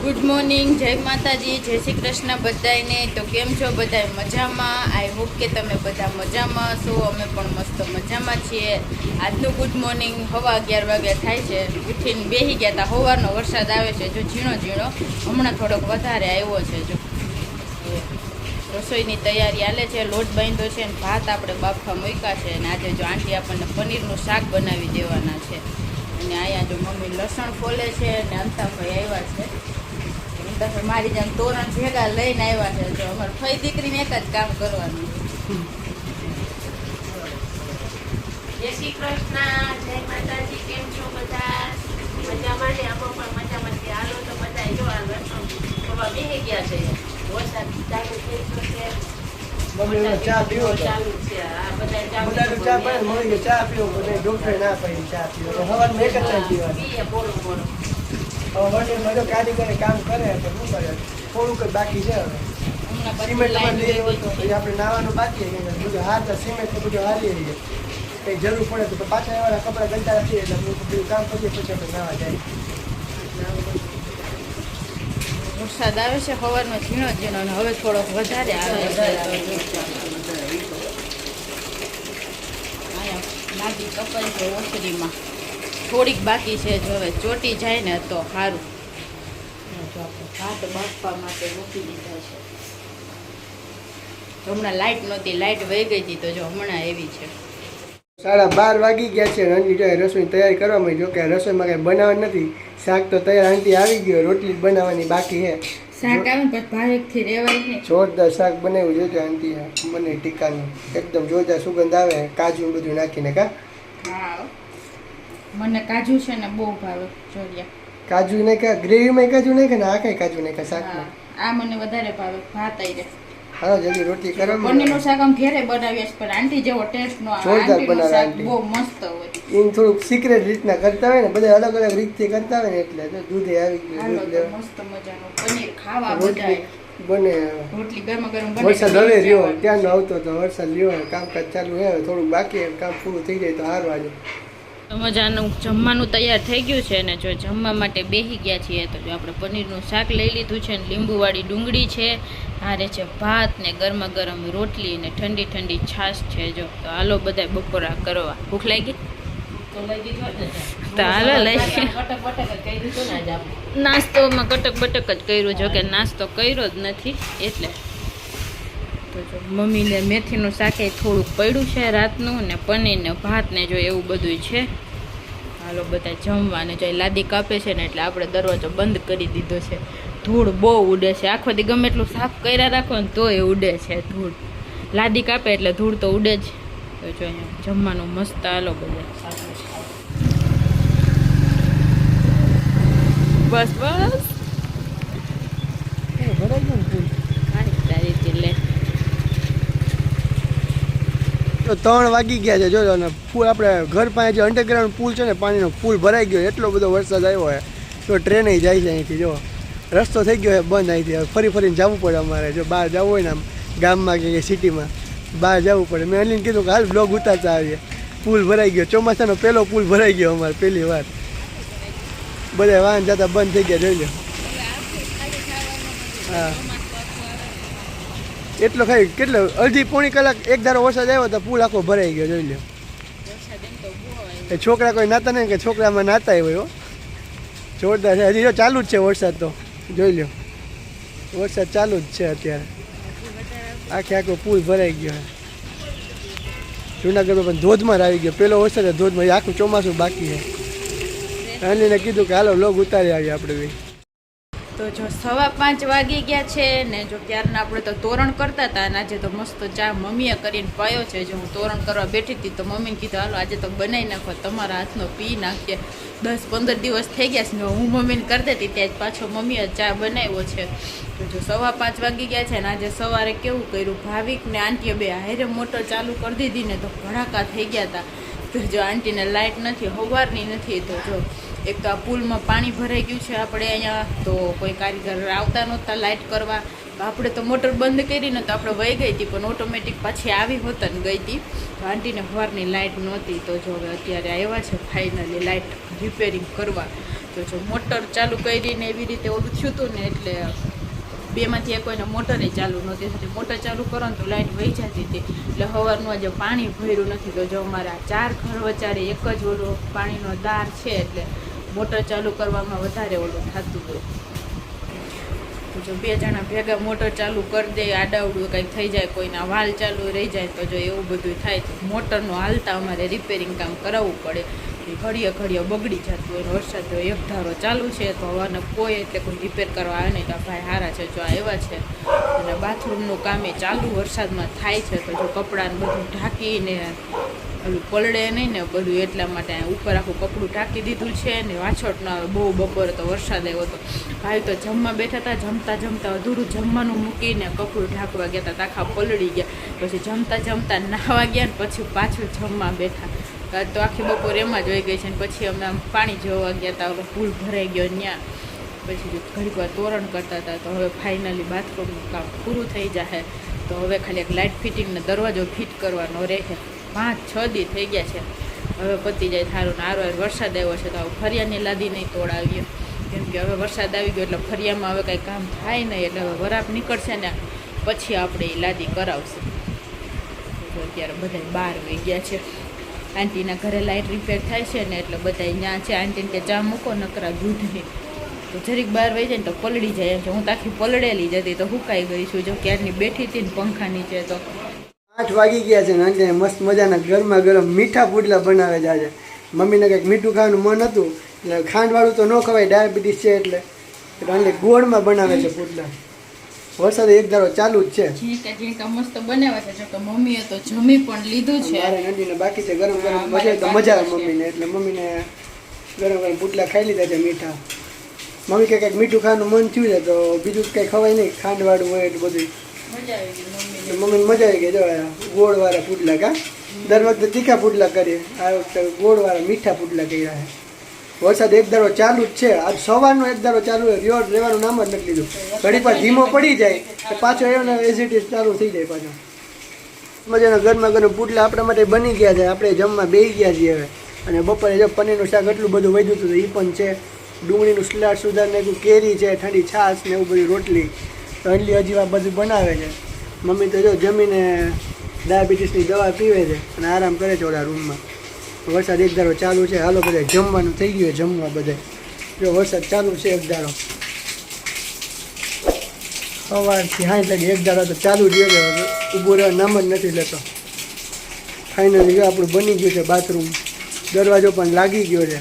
Good morning, જય માતાજી, જય શ્રી કૃષ્ણ બધાને। તો કેમ છો બધા? મજામાં? આઈ હોપ કે તમે બધા મજામાં છો। અમે પણ મસ્ત મજામાં છીએ। આજનું ગુડ મોર્નિંગ 11:15 વાગ્યા થાય છે। ઉઠીને બેસી ગયા હતા। સવારનો વરસાદ આવે છે, જો ઝીણો ઝીણો, હમણાં થોડોક વધારે આવ્યો છે। જો રસોઈની તૈયારી હાલે છે, લોટ બાંધ્યો છે ને ભાત આપણે બાફવા મૂક્યા છે। અને આજે જો આંટી આપણને પનીરનું શાક બનાવી દેવાના છે। અને અહીંયા જો મમ્મી લસણ ફોલે છે અને અંતાભાઈ આવ્યા છે। મારી જેમ તોરણ ભેગા લઈને આવ્યા છે। જો અમારે ફઈ દીકરીને એક જ કામ કરવાનું। જય શ્રી કૃષ્ણ, જય માતાજી। કેમ છો બધા? મજામાં ને? આમાં પણ મજામાં છે। હાલો તો બધા જો આ લસણ થોડા બેસી ગયા છે। વરસાદ ચાલુ થઈ ગયો છે। ચા પીવો ચાલુ છે। આ બધા ચા પડે મળી ચા પીવો બધા ડોક્ટરે ના પાડી ચા પીવો સવારમાં એક જ ટાઈમ પીવાનું પીએ બોલો બોલો। હવે બધો કારીગરે કામ કરે તો શું કરે થોડુંક જ બાકી છે હવે હમણાં પછી સિમેન્ટ લાઈન લઈ આવ્યો વહી તો ગઈ છે। પછી આપણે નાવાનું બાકી બધું હાથ સિમેન્ટ તો બધું હારી રહીએ કંઈ જરૂર પડે તો પાછા એવાના કપડાં ગંદા રાખીએ એટલે બધું કામ કરીએ પછી આપણે નાવા જાય। વરસાદ આવે છે સવારનો ઝીણો ઝીણો અને હવે થોડોક વધારે આવે છે। અહીંયા લાદી કપાઈ છે ઓસરીમાં, થોડીક બાકી છે। જો હવે ચોટી જાય ને તો સારું। જો આપણે ભાત બાફવા માટે મૂકી દીધા છે। હમણાં લાઇટ નહોતી, લાઇટ વહી ગઈ હતી, તો જો હમણાં એવી છે। 12:30 વાગી ગયા છે। આંટી જો રસોઈની તૈયારી કરવામાં જો કે રસોઈમાં કંઈ બનાવવાનું નથી। શાક તો તૈયાર આંટી આવી ગયો, રોટલી જ બનાવવાની બાકી છે। શાક આવે ને ભાવેકથી રહેવાય નહીં। જોરદાર શાક બનાવ્યું જોજો આંટી મને ટીકાનું એકદમ જોરદાર સુગંધ આવે કાજુ બધું નાખીને કા હા, મને કાજુ છે ને બહુ ભાવે। જોરિયા કાજુ નાખ્યા ગ્રેવીમાં કાજુ નાખ્યા ને આ કઈ કાજુ નાખ્યા શાકમાં આ મને વધારે ભાવે। ભાત આવી જાય। હાલો જલ્દી રોટલી કરો પનીરનું શાક આમ ઘેરે બનાવીએ છીએ, પણ આંટી જેવો ટેસ્ટ નો આવે। જોરદાર આંટીનું બનાવે શાક આંટી। બહુ મસ્ત હોય। એને થોડુંક સિક્રેટ રીતના કરતા હોય ને બધા અલગ અલગ રીતથી કરતા હોય ને એટલે તો દૂધે આવી ગયું હાલો દૂધ તો લેવા મસ્ત મજાનું પનીર ખાવા રોટલી બધાય। બને રોટલી ગરમા ગરમ બને વરસાદ હવે રહ્યો ત્યાંનો આવતો તો વરસાદ રહ્યો કામકાજ ચાલુ છે થોડુંક બાકી કામ પૂરું થઈ જાય તો સારું આજે મજાનું જમવાનું તૈયાર થઈ ગયું છે ને જો જમવા માટે બેસી ગયા છીએ। તો જો આપણે પનીરનું શાક લઈ લીધું છે ને લીંબુવાળી ડુંગળી છે, હારે છે ભાત ને ગરમા ગરમ રોટલી ને ઠંડી ઠંડી છાશ છે। જો તો હાલો બધા બપોરા કરવા। ભૂખ લાગી તો હાલો લઈ નાસ્તોમાં કટક બટક જ કર્યું, જો કે નાસ્તો કર્યો જ નથી એટલે। તો જો મમ્મીને મેથીનું શાકે થોડુંક પડ્યું છે રાતનું, ને પનીર ને ભાત ને જો એવું બધું છે। હાલો બધા જમવાને જો લાદી કાપે છે ને એટલે આપણે દરવાજો બંધ કરી દીધો છે। ધૂળ બહુ ઉડે છે, આખો દી ગમે એટલું સાફ કર્યા રાખો ને તોય ઉડે છે ધૂળ। લાદી કાપે એટલે ધૂળ તો ઉડે જ। તો જો અહીંયા જમવાનું મસ્ત હાલો બધા બસ બસ ભરાઈ ગયું ને તારી લે। તો 3 વાગી ગયા છે જોજો ને પુલ આપણે ઘર પાસે જે અંડરગ્રાઉન્ડ પુલ છે ને પાણીનો પુલ ભરાઈ ગયો એટલો બધો વરસાદ આવ્યો છે તો ટ્રેન જાય છે અહીંથી જો રસ્તો થઈ ગયો છે બંધ અહીંથી હવે ફરી ફરીને જવું પડે અમારે જો બહાર જવું હોય ને આમ ગામમાં કે સિટીમાં બહાર જવું પડે। મેં અલીને કીધું કે હાલ બ્લોગ ઉતારતા આવીએ। પુલ ભરાઈ ગયો, ચોમાસાનો પહેલો પુલ ભરાઈ ગયો અમારે પહેલી વાર। બધા વાહન જતા બંધ થઈ ગયા જોઈ લો। હા એટલો ખાઈ કેટલો અડધી પોણી કલાક એક ધારો વરસાદ આવ્યો તો પુલ આખો ભરાઈ ગયો જોઈ લો। એ છોકરા કોઈ નાતા નહીં કે છોકરામાં નાતા હોય જોરદાર છે। હજી જો ચાલુ જ છે વરસાદ તો જોઈ લો વરસાદ ચાલુ જ છે અત્યારે આખે આખો પુલ ભરાઈ ગયો છે। જુનાગઢમાં પણ ધોધમાર આવી ગયો, પેલો વરસાદ ધોધમાં આખું ચોમાસું બાકી છે। અલીને કીધું કે હાલો લોગ ઉતારી આવીએ આપણે બી। તો જો 5:15 વાગી ગયા છે ને જો ત્યારના આપણે તો તોરણ કરતા હતા અને આજે તો મસ્ત ચા મમ્મીએ કરીને પાયો છે। જો હું તોરણ કરવા બેઠી હતી તો મમ્મીને કીધું હાલો આજે તો બનાવી નાખો, તમારા હાથનો પી નાખીએ। 10-15 દિવસ થઈ ગયા છે ને હું મમ્મીને કરતી હતી ત્યાં જ પાછો મમ્મીએ ચા બનાવ્યો છે। તો જો 5:15 વાગી ગયા છે ને આજે સવારે કેવું કર્યું, ભાવિક ને આંટીએ બે હારે મોટર ચાલુ કરી દીધી ને તો ભડાકા થઈ ગયા હતા। તો જો આંટીને લાઇટ નથી, સવારની નથી। તો જો એક તો આ પુલમાં પાણી ભરાઈ ગયું છે આપણે અહીંયા, તો કોઈ કારીગર આવતા નહોતા લાઇટ કરવા। આપણે તો મોટર બંધ કરીને તો આપણે વહી ગઈ હતી, પણ ઓટોમેટિક પાછી આવી હોત ને ગઈ હતી। તો આંટીને સવારની લાઇટ નહોતી, તો જો હવે અત્યારે આવ્યા છે ફાઇનલી લાઇટ રિપેરિંગ કરવા। જો મોટર ચાલુ કરીને એવી રીતે ઓલું થયું હતું ને એટલે બેમાંથી એક કોઈને મોટરે ચાલુ નહોતી થતી. મોટર ચાલુ કરો ને તો લાઇટ વહી જતી હતી. એટલે સવારનું આજે પાણી ભર્યું નથી. તો જો અમારા 4 ઘર વચારે એક જ ઓલો પાણીનો દાર છે એટલે મોટર ચાલુ કરવામાં વધારે ઓલું થતું હોય. તો જો 2 જણા ભેગા મોટર ચાલુ કરી દે, આડાવડું કંઈક થઈ જાય, કોઈના વાલ ચાલુ રહી જાય તો જો એવું બધું થાય તો મોટરનું હાલતા અમારે રિપેરિંગ કામ કરાવવું પડે. ઘડીએ ઘડીએ બગડી જતું હોય. વરસાદ જો એક ધારો ચાલુ છે તો હવાને કોઈ એટલે કોઈ રિપેર કરવા આવે નહીં. તો ભાઈ સારા છે જો આવ્યા છે. અને બાથરૂમનું કામ એ ચાલુ વરસાદમાં થાય છે. તો જો કપડાને બધું ઢાંકીને ઓલું પલળે નહીં ને બધું એટલા માટે ઉપર આખું કપડું ઢાંકી દીધું છે. ને વાછોટ ના આવે બહુ. બપોરે તો વરસાદ આવ્યો હતો. ભાઈ તો જમવા બેઠા હતા, જમતા જમતા અધૂરું જમવાનું મૂકીને કપડું ઢાંકવા ગયા હતા, આખા પલળી ગયા. પછી જમતા જમતા નાહવા ગયા ને પછી પાછું જમવા બેઠા. તો આખી બપોર એમાં જ હોઈ ગઈ છે. ને પછી અમે આમ પાણી જોવા ગયા હતા, ઓલો પુલ ભરાઈ ગયો ત્યાં. પછી ઘડીક વાર તોરણ કરતા હતા. તો હવે ફાઇનલી બાથરૂમનું કામ પૂરું થઈ જશે. તો હવે ખાલી એક લાઇટ ફિટિંગનો દરવાજો ફિટ કરવાનો રહે. 5-6 દી થઈ ગયા છે. હવે પતી જાય થારું ને આરો વરસાદ આવ્યો છે તો હવે ફરિયાની લાદી નહીં તોડાવીએ. કેમ કે હવે વરસાદ આવી ગયો એટલે ફરિયામાં હવે કાંઈ કામ થાય નહીં. એટલે હવે વરાપ નીકળશે ને પછી આપણે એ લાદી કરાવશે. અત્યારે બધા બહાર વહી ગયા છે. આંટીના ઘરે લાઇટ રિપેર થાય છે ને એટલે બધા ત્યાં છે. આંટીને કે ચા મૂકો નકરા દૂધની. તો જરીક બહાર વહી જાય ને તો પલળી જાય એમ છે. હું તો આખી પલળેલી જ હતી તો હુકાઈ ગઈ છું. જો ક્યારની બેઠી હતી ને પંખા નીચે. તો 8 વાગી ગયા છે ને આંટી મસ્ત મજાના ગરમા ગરમ મીઠા પુડલા બનાવે છે આજે. મમ્મીને કંઈક મીઠું ખાવાનું મન હતું એટલે ખાંડવાળું તો ન ખવાય, ડાયાબિટીસ છે એટલે આંટી ગોળમાં બનાવે છે પુડલા. વરસાદ એક ધારો ચાલુ જ છે. ઝીણકા મસ્ત બનાવ્યા છે. જો કે મમ્મીએ તો જમી પણ લીધું છે. મારે આંટીને બાકી છે ગરમ ગરમ મજા તો મજા આવે મમ્મીને. એટલે મમ્મીને ગરમ ગરમ પુડલા ખાઈ લીધા છે મીઠા. મમ્મી કે કંઈક મીઠું ખાવાનું મન થયું છે તો બીજું કંઈ ખવાય નહીં, ખાંડવાળું હોય એટલું બધું. મજા આવી ગઈ મમ્મીને. મમ્મીને મજા આવી ગઈ. જો ગોળવાળા પુડલા કા દર વખતે તીખા પુડલા કરીએ, આ વખતે ગોળવાળા મીઠા પુડલા કર્યા છે. વરસાદ એક ધારો ચાલુ જ છે. આજ સવારનો એક ધારો ચાલુ હોય, રહ્યો રહેવાનું નામ જ નથી લીધું. ઘડી પર ધીમો પડી જાય તો પાછો એને એસિડિટી ચાલુ થઈ જાય પાછો. મજાના ગરમા ગરમ પુડલા આપણા માટે બની ગયા છે. આપણે જમવા બેસી ગયા છીએ હવે. અને બપોરે જો પનીરનું શાક એટલું બધું વધ્યું હતું એ પણ છે. ડુંગળીનું સલાડ સુધાર નાખ્યું, કેરી છે, ઠંડી છાશ ને એવું બધું, રોટલી ઠંડી હજી આ બધું બનાવે છે. મમ્મી તો જો જમીને ડાયાબિટીસની દવા પીવે છે અને આરામ કરે છે ઓલા રૂમમાં. વરસાદ એક ધારો ચાલુ છે. હાલો બધા જમવાનું થઈ ગયું જમવા બધા. જો વરસાદ ચાલુ છે એક ધારો સવારથી 5 લગી એક ધારો તો ચાલુ જ છે. ઊભું રહેવા નામ જ નથી લેતો. ફાઇનલી જો આપણું બની ગયું છે બાથરૂમ. દરવાજો પણ લાગી ગયો છે.